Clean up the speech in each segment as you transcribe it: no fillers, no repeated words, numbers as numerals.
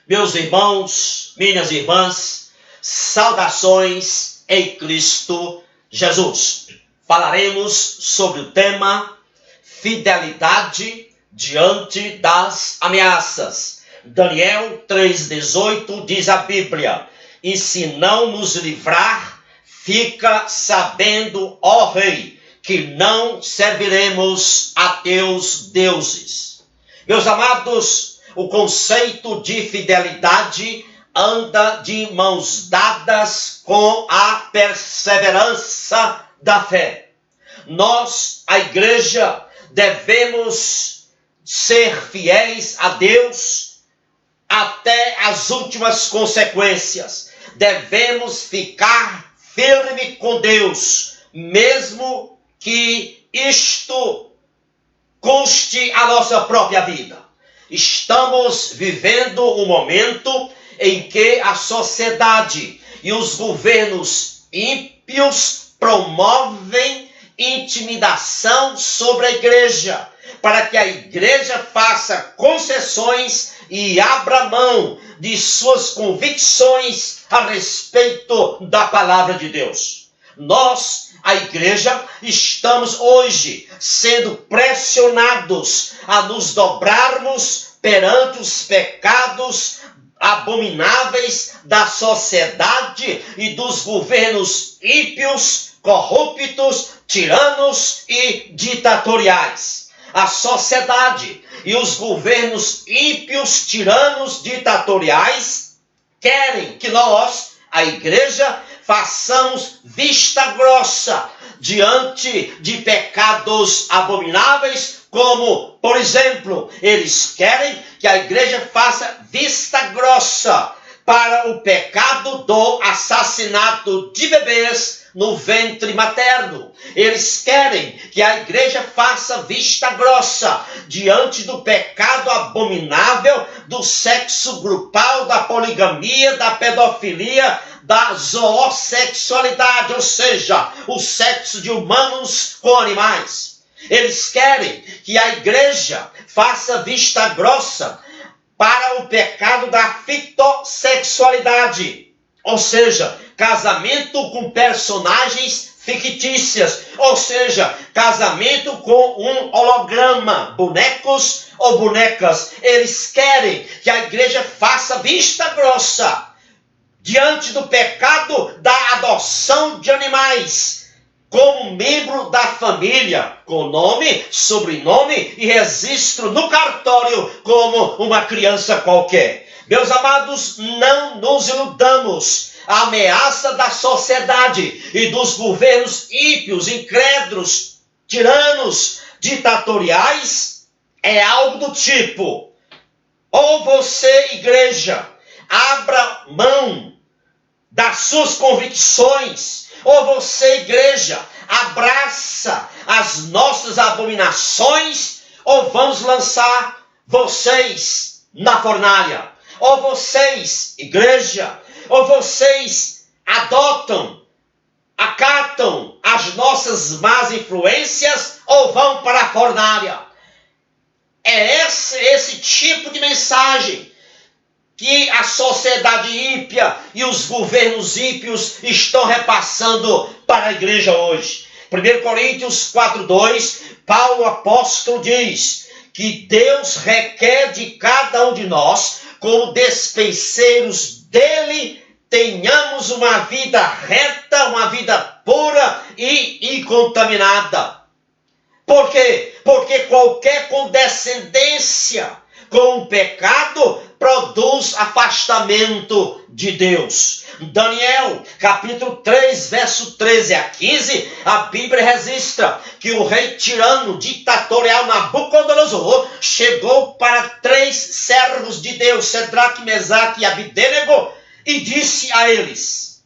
Meus irmãos, minhas irmãs, saudações em Cristo Jesus. Falaremos sobre o tema fidelidade diante das ameaças. Daniel 3,18 diz a Bíblia: e se não nos livrar, fica sabendo, ó Rei, que não serviremos a teus deuses. Meus amados, o conceito de fidelidade anda de mãos dadas com a perseverança da fé. Nós, a igreja, devemos ser fiéis a Deus até as últimas consequências. Devemos ficar firme com Deus, mesmo que isto custe a nossa própria vida. Estamos vivendo um momento em que a sociedade e os governos ímpios promovem intimidação sobre a igreja, para que a igreja faça concessões e abra mão de suas convicções a respeito da palavra de Deus. Nós, a igreja, estamos hoje sendo pressionados a nos dobrarmos perante os pecados abomináveis da sociedade e dos governos ímpios, corruptos, tiranos e ditatoriais. A sociedade e os governos ímpios, tiranos, ditatoriais querem que nós, a igreja, façamos vista grossa diante de pecados abomináveis, como, por exemplo, eles querem que a igreja faça vista grossa para o pecado do assassinato de bebês no ventre materno. Eles querem que a igreja faça vista grossa diante do pecado abominável do sexo grupal, da poligamia, da pedofilia, da zoossexualidade, ou seja, o sexo de humanos com animais. Eles querem que a igreja faça vista grossa para o pecado da fitossexualidade, ou seja, casamento com personagens fictícias, ou seja, casamento com um holograma, bonecos ou bonecas. Eles querem que a igreja faça vista grossa diante do pecado da adoção de animais, como membro da família, com nome, sobrenome e registro no cartório como uma criança qualquer. Meus amados, não nos iludamos. A ameaça da sociedade e dos governos ímpios, incrédulos, tiranos, ditatoriais é algo do tipo: ou você, igreja, abra mão das suas convicções, ou você, igreja, abraça as nossas abominações, ou vamos lançar vocês na fornalha. Ou vocês, igreja, ou vocês acatam as nossas más influências, ou vão para a fornalha. É esse tipo de mensagem que a sociedade ímpia e os governos ímpios estão repassando para a igreja hoje. 1 Coríntios 4:2, Paulo apóstolo diz que Deus requer de cada um de nós, como despenseiros dele, tenhamos uma vida reta, uma vida pura e incontaminada. Por quê? Porque qualquer condescendência com o pecado produz afastamento de Deus. Daniel, capítulo 3, verso 13 a 15, a Bíblia registra que o rei tirano ditatorial Nabucodonosor chegou para 3 servos de Deus, Sedraque, Mesaque e Abidênego, e disse a eles: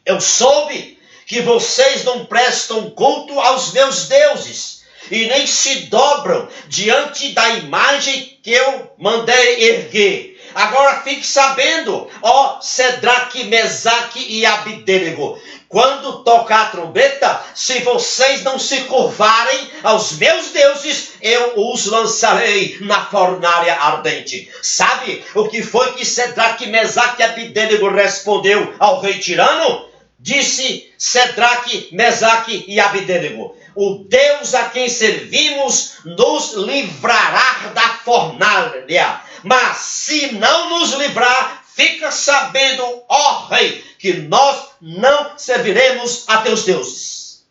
eu soube que vocês não prestam culto aos meus deuses, e nem se dobram diante da imagem que eu mandei erguer. Agora fique sabendo, ó Cedraque, Mesaque e Abidênego, quando tocar a trombeta, se vocês não se curvarem aos meus deuses, eu os lançarei na fornalha ardente. Sabe o que foi que Cedraque, Mesaque e Abidênego respondeu ao rei tirano? Disse Cedraque, Mesaque e Abidênego: o Deus a quem servimos nos livrará da fornalha. Mas se não nos livrar, fica sabendo, ó rei, que nós não serviremos a teus deuses.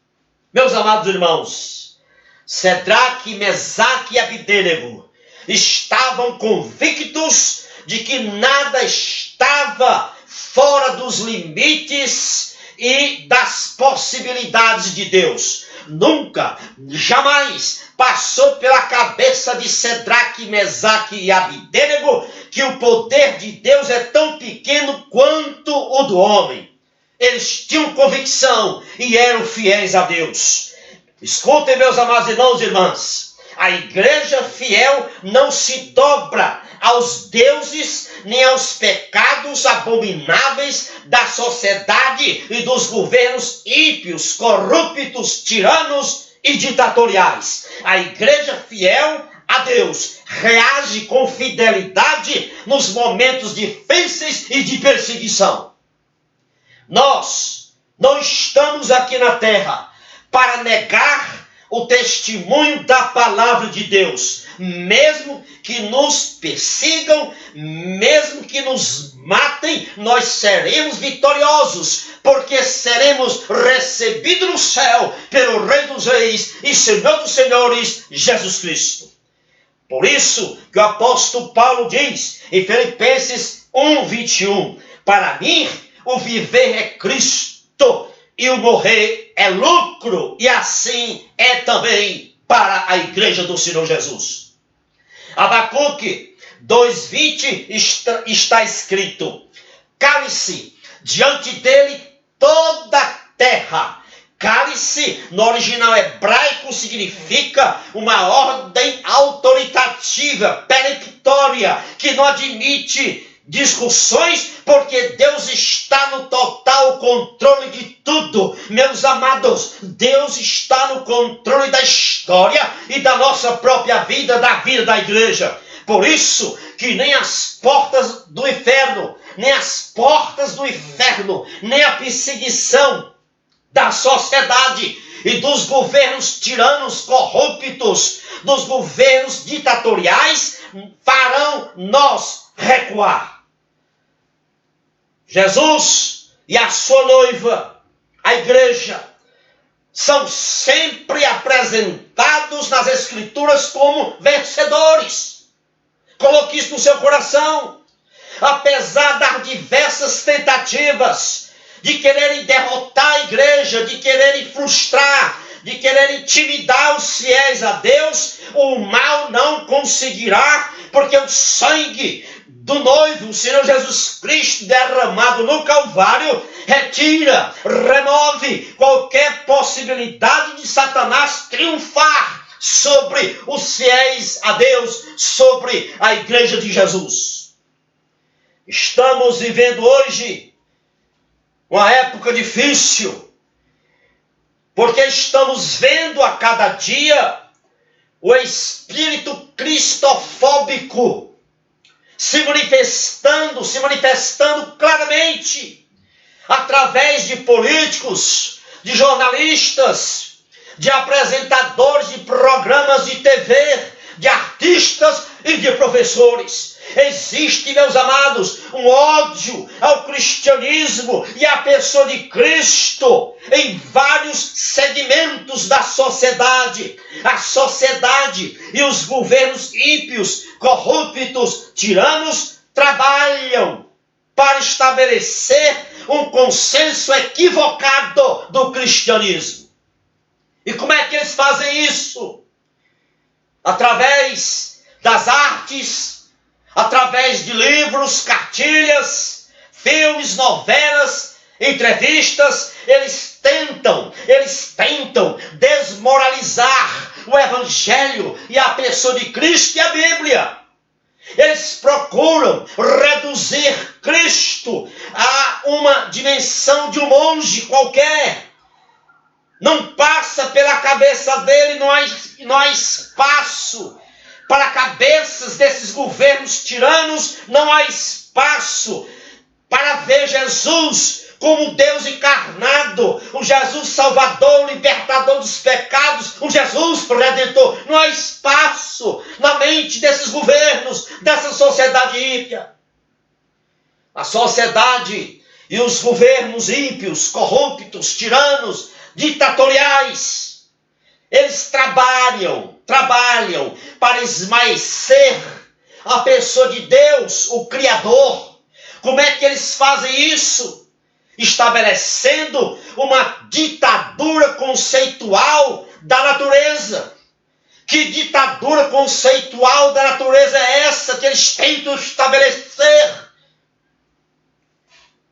Meus amados irmãos, Cedraque, Mesaque e Abidênego estavam convictos de que nada estava fora dos limites e das possibilidades de Deus. Nunca, jamais passou pela cabeça de Cedraque, Mesaque e Abidênego que o poder de Deus é tão pequeno quanto o do homem. Eles tinham convicção e eram fiéis a Deus. Escutem, meus amados irmãos e irmãs, a igreja fiel não se dobra aos deuses nem aos pecados abomináveis da sociedade e dos governos ímpios, corruptos, tiranos e ditatoriais. A igreja fiel a Deus reage com fidelidade nos momentos difíceis e de perseguição. Nós não estamos aqui na terra para negar o testemunho da palavra de Deus. Mesmo que nos persigam, mesmo que nos matem, nós seremos vitoriosos, porque seremos recebidos no céu pelo Rei dos Reis e Senhor dos Senhores, Jesus Cristo. Por isso que o apóstolo Paulo diz em Filipenses 1:21, para mim o viver é Cristo e o morrer é lucro, e assim é também para a igreja do Senhor Jesus. Abacuque 2:20 está escrito: cale-se diante dele toda a terra. Cálice, no original hebraico, significa uma ordem autoritativa, peremptória, que não admite discussões, porque Deus está no total controle de tudo. Meus amados, Deus está no controle da história e da nossa própria vida, da vida da igreja. Por isso que nem as portas do inferno, nem a perseguição da sociedade e dos governos tiranos corruptos, dos governos ditatoriais, farão nós recuar. Jesus e a sua noiva, a igreja, são sempre apresentados nas Escrituras como vencedores. Coloque isso no seu coração. Apesar das diversas tentativas de quererem derrotar a igreja, de quererem frustrar, de quererem intimidar os fiéis a Deus, o mal não conseguirá, porque o sangue do noivo, o Senhor Jesus Cristo, derramado no Calvário, retira, remove qualquer possibilidade de Satanás triunfar sobre os fiéis a Deus, sobre a igreja de Jesus. Estamos vivendo hoje uma época difícil, porque estamos vendo a cada dia o espírito cristofóbico se manifestando claramente através de políticos, de jornalistas, de apresentadores de programas de TV, de artistas e de professores. Existe, meus amados, um ódio ao cristianismo e à pessoa de Cristo em vários segmentos da sociedade. A sociedade e os governos ímpios, corruptos, tiranos, trabalham para estabelecer um consenso equivocado do cristianismo. E como é que eles fazem isso? Através das artes, através de livros, cartilhas, filmes, novelas, entrevistas. Eles tentam desmoralizar o Evangelho e a pessoa de Cristo e a Bíblia. Eles procuram reduzir Cristo a uma dimensão de um monge qualquer. Não passa pela cabeça dele, não há espaço para cabeças desses governos tiranos, não há espaço para ver Jesus como Deus encarnado, o Jesus Salvador, libertador dos pecados, o Jesus Redentor. Não há espaço na mente desses governos, dessa sociedade ímpia. A sociedade e os governos ímpios, corruptos, tiranos, ditatoriais, eles trabalham para esmaecer a pessoa de Deus, o Criador. Como é que eles fazem isso? Estabelecendo uma ditadura conceitual da natureza. Que ditadura conceitual da natureza é essa que eles tentam estabelecer?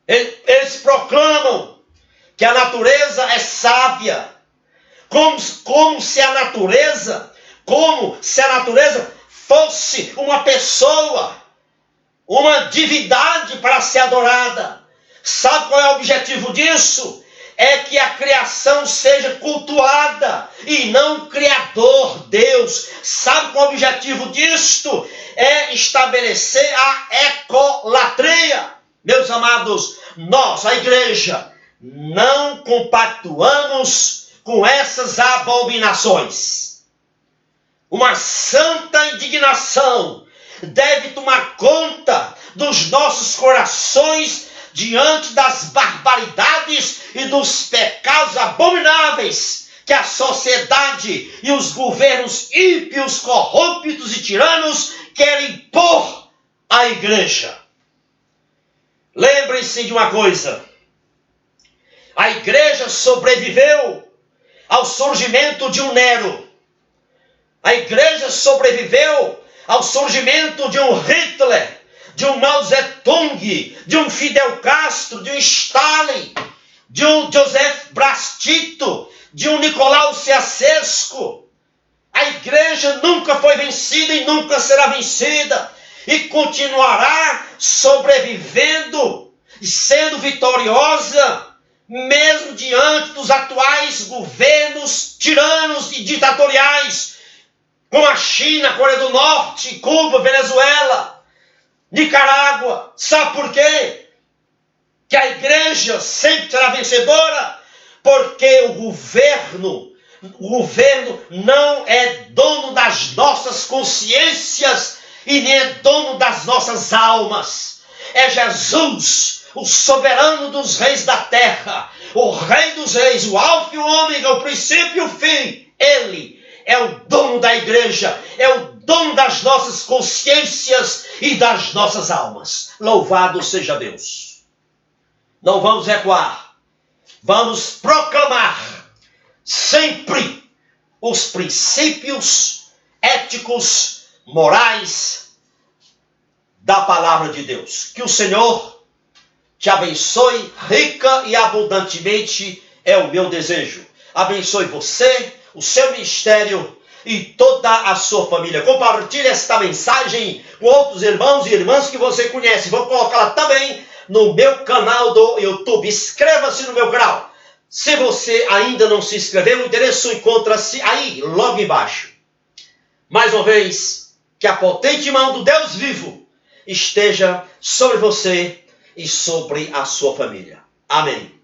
Eles proclamam que a natureza é sábia, como se a natureza fosse uma pessoa, uma divindade para ser adorada. Sabe qual é o objetivo disso? É que a criação seja cultuada e não o Criador, Deus. Sabe qual é o objetivo disto? É estabelecer a ecolatria. Meus amados, nós, a igreja, não compactuamos com essas abominações. Uma santa indignação deve tomar conta dos nossos corações diante das barbaridades e dos pecados abomináveis que a sociedade e os governos ímpios, corruptos e tiranos querem impor à igreja. Lembre-se de uma coisa: a igreja sobreviveu ao surgimento de um Nero. A igreja sobreviveu ao surgimento de um Hitler, de um Mao Zedong, de um Fidel Castro, de um Stalin, de um Joseph Braz Tito, de um Nicolau Ceausescu. A igreja nunca foi vencida e nunca será vencida, e continuará sobrevivendo e sendo vitoriosa, mesmo diante dos atuais governos tiranos e ditatoriais, como a China, a Coreia do Norte, Cuba, Venezuela, Nicarágua. Sabe por quê? Que a igreja sempre será vencedora? Porque o governo não é dono das nossas consciências e nem é dono das nossas almas. É Jesus, o soberano dos reis da terra, o rei dos reis, o alfa e o ômega, o princípio e o fim. Ele é o dono da igreja, é o dono das nossas consciências e das nossas almas. Louvado seja Deus. Não vamos recuar. Vamos proclamar sempre os princípios éticos, morais da palavra de Deus. Que o Senhor te abençoe rica e abundantemente, é o meu desejo. Abençoe você, o seu ministério e toda a sua família. Compartilhe esta mensagem com outros irmãos e irmãs que você conhece. Vou colocá-la também no meu canal do YouTube. Inscreva-se no meu canal. Se você ainda não se inscreveu, o endereço encontra-se aí, logo embaixo. Mais uma vez, que a potente mão do Deus vivo esteja sobre você e sobre a sua família. Amém.